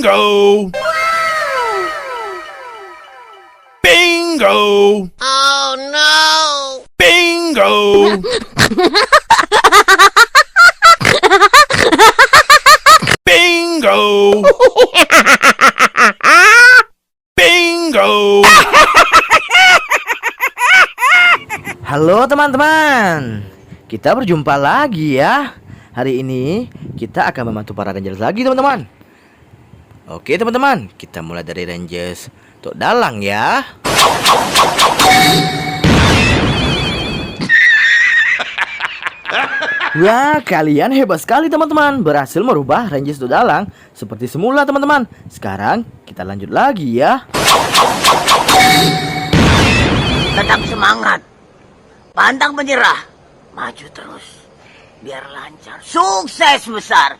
Bingo! Bingo! Oh no! Bingo! Bingo! Bingo! Halo teman-teman, kita berjumpa lagi ya. Hari ini kita akan membantu para Rangers lagi teman-teman. Oke teman-teman, kita mulai dari Rangers Tok Dalang ya. Wah, kalian hebat sekali teman-teman, berhasil merubah Rangers Tok Dalang seperti semula teman-teman. Sekarang kita lanjut lagi ya. Tetap semangat. Pantang menyerah. Maju terus. Biar lancar. Sukses besar.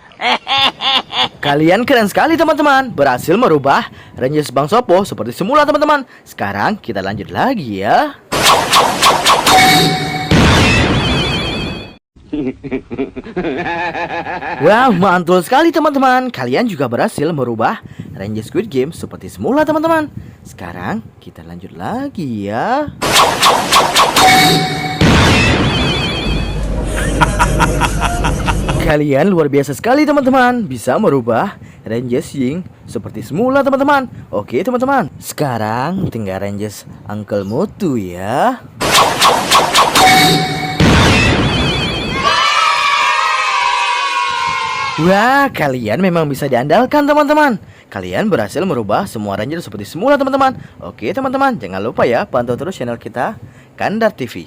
Kalian keren sekali teman-teman, berhasil merubah Rangers Bang Sopo seperti semula teman-teman. Sekarang kita lanjut lagi ya. Wow, mantul sekali teman-teman. Kalian juga berhasil merubah Rangers Squid Game seperti semula teman-teman. Sekarang kita lanjut lagi ya. Kalian luar biasa sekali teman-teman, bisa merubah Rangers Ying seperti semula teman-teman. Oke teman-teman, sekarang tinggal Rangers Uncle Motu ya. Wah, kalian memang bisa diandalkan teman-teman. Kalian berhasil merubah semua Ranger seperti semula teman-teman. Oke teman-teman, jangan lupa ya pantau terus channel kita, Kandar TV.